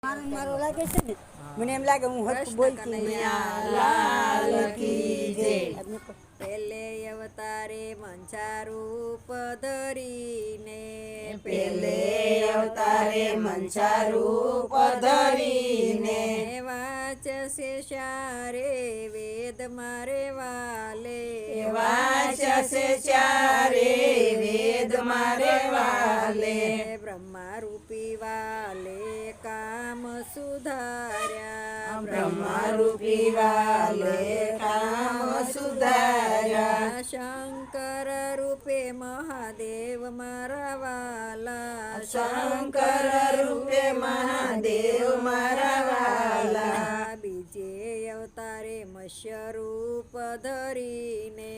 મારો લાગે છે ને મને એમ લાગે હું હરખું બોલતી લાલ કી જય. પેલે અવતારે મંચારૂપ ધરીને પેલે અવતારે મનસા રૂપ ધરીને વાંચશે શારે વેદ મારે વાલે વાંચશે ચારે વેદ મારે વાલે બ્રહ્મા રૂપી વાલે કામ સુધાર્યા બ્રહ્મરૂપી વાલે કામ સુધાર્યા શંકર રૂપે મહાદેવ મારા વાલા શંકર રૂપે મહાદેવ મારા વાલા બીજે અવતારે મત્સ્ય રૂપ ધરીને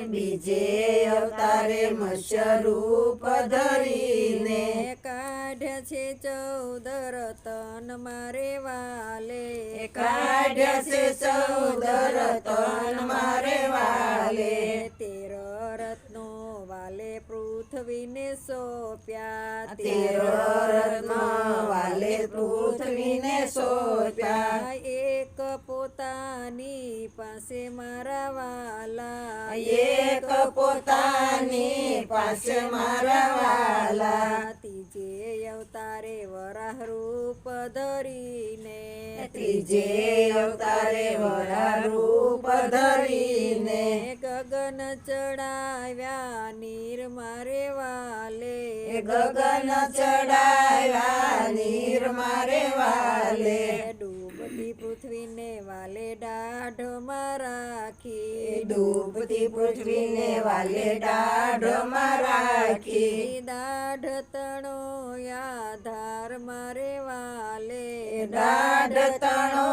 બીજે અવતારે મત્સ્ય રૂપ ધરીને કાઢ્યા છે 14 રતન મારે વાલે કાઢ્યા છે 14 રતન મારે વાલે 13 રત્નો વાલે પૃથ્વીને સોંપ્યા 13 રત્ન વાલે પૃથ્વીને સોંપ્યા એક પોતાની પાસે મારા વાલા એક પોતાની પાસે મારા વાલા ત્રીજે અવતારે વરાહ રૂપ ધરીને ત્રીજે અવતારે વરા રૂપ ધરીને ગગન ચડાવ્યા નીર મારે વાલે ગગન ચડાવ્યા નીર મારે વાલે ડૂબતી પૃથ્વીને વાલે દાઢમાં રાખી ડૂબતી પૃથ્વીને વાલે દાઢમાં રાખી દાઢ તણો આધાર મારે વાલે દાઢ તણો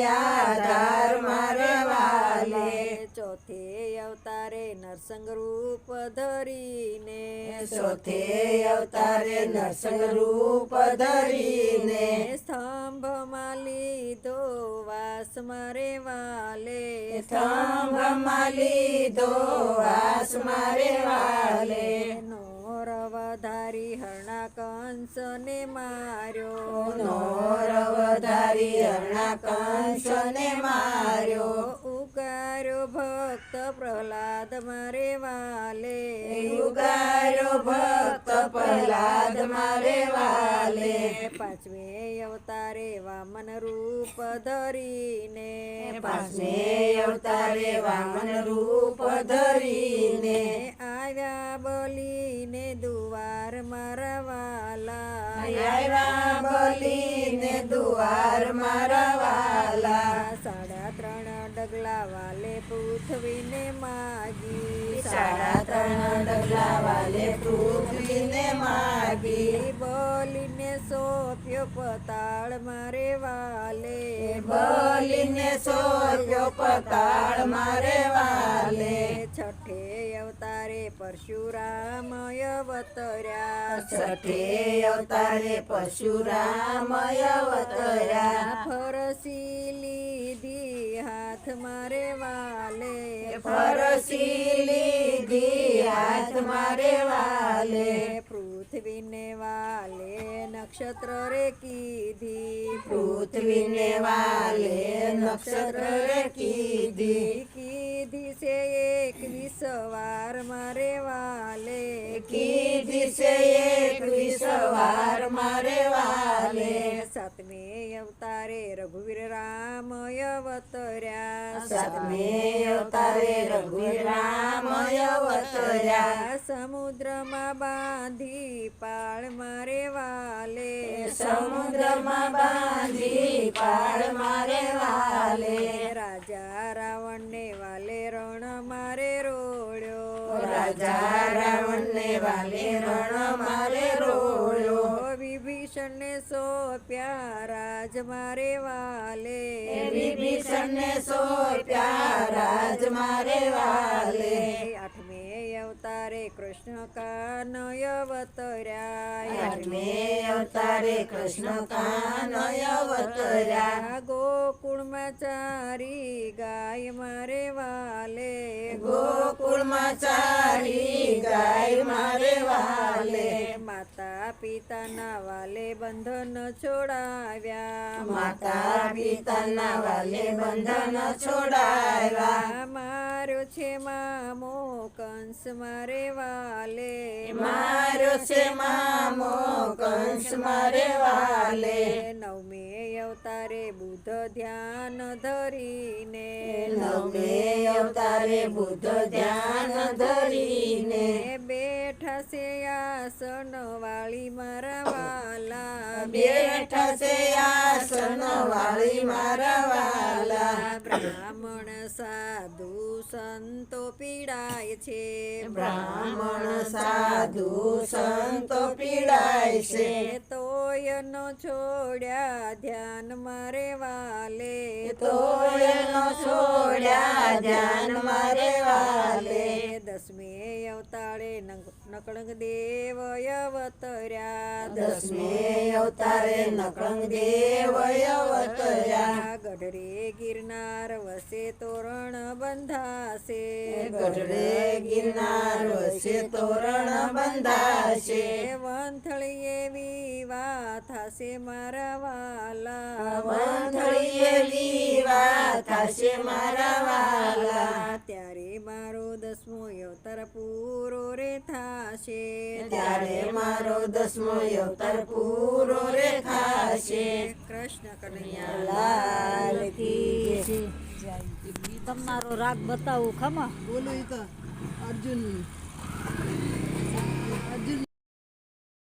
આધાર મારે વાલે ચોથે અવતારે નરસંગ રૂપ ધરીને ચોથે અવતારે નરસંગ રૂપ ધરીને સ્તંભમાં લીધો વાસ મારે વાલે સ્તંભમાં લીધો વાસ મારે વાલે નોર વધારી હરણા કંસને માર્યો નોરવધારી હરણા કંસને માર્યો ઉગાર્યો ભક્ત પ્રહલાદ મારે વાલે યુગાર્યો ભક્ત પ્રહલાદ મારે વાલે પાંચમે અવતારે વામન રૂપ ધરીને પાંચમે અવતારે વામન રૂપ ધરીને આવ્યા બલીને દુવાર મારા વાલા આવ્યા બલીને દુવાર મારા વાલા 3.5 ડગલા વાલે પૃથ્વીને માગી 3.5 ડગલા વાલે પૃથ્વીને માગી બલીને સોંપ્યો પતાળ મારે વાલે બલીને સોંપ્યો પતાળ મારે વાલે છઠ્ઠે અવતારે પરશુરામ અવતર્યા છઠ્ઠે અવતારે પરશુરામ અવતર્યા ફરસી લીધી હાથ મારે વાલે ફરસી લીધી હાથ મારે વાલે પૃથ્વીને વાલે નક્ષત્ર રે કીધી પૃથ્વીને વાલે નક્ષત્ર રે કીધી કીધી છે 21 વાર મારે વાલે કીધી છે 21 વાર મારે વાલે સાતમે અવતારે રઘુવીર રામ અવતર્યા સાતમે અવતારે રઘુવીર રામ અવતર્યા સમુદ્રમાં બાંધી પાળ મારે વાલે સમુદ્રમાં બાંધી પાળ મારે વાલે રાજા રાવણને વાલે રણ મારે રોળ્યો રાજા રાવણને વાલે રણ મારે રોળ્યો વિભીષણને સોંપ્યા રાજ મારે વાલે વિભીષણને સોંપ્યા રાજ મારે વાલે આઠમે અવતારે કૃષ્ણ કાનય અવતર્યા આઠમે અવતારે કૃષ્ણ કાન અવતર્યા ગોકુળમાં ચારી ગાય મારે વાલે ગોકુળમાં ચારી ગાય મારે વાલે માતા પિતાના વાલે બંધન છોડાવ્યા માતા પિતાના વાલે બંધન છોડાવ્યા. માર્યો છે મામો કંસ મારે વાલે, માર્યો છે મામો કંસ મારે વાલે. નવમે અવતારે બુદ્ધ ધ્યાન ધરીને, નવમે અવતારે બુદ્ધ ધ્યાન ધરીને બેઠા છે આસન વાળી મારા વાલા, બેઠા છે આસન વાળી મારા વાલા. બ્રાહ્મણ સાધુ સંતો પીડાય છે, બ્રાહ્મણ સાધુ સંતો પીડાય છે. તોય ન છોડ્યા ધ્યાન મારે વાલે, તોય ન છોડ્યા ધ્યાન મારે વાલે. દસમે અવતારે નકળંગ દેવ અવતર્યા, દસમે અવતારે નકળંગ દેવ અવતર્યા. ગઢરે ગિરનાર વસે તોરણ બંધાશે, ગઢડે ગિરનાર વસે તોરણ બંધાશે. વંથળીએ વિવાહ થશે મારા વાલા, વંથળીએ વિવાહ થશે મારા વાલા. ત્યારે મારો દસમો અવતાર પૂરો રે થાશે, ત્યારે મારો દસમો અવતાર પૂરો રે થાશે. કૃષ્ણ કનૈયા લાલ કી તમારો રાગ બતાવું ખમા બોલો ઈ તો અર્જુન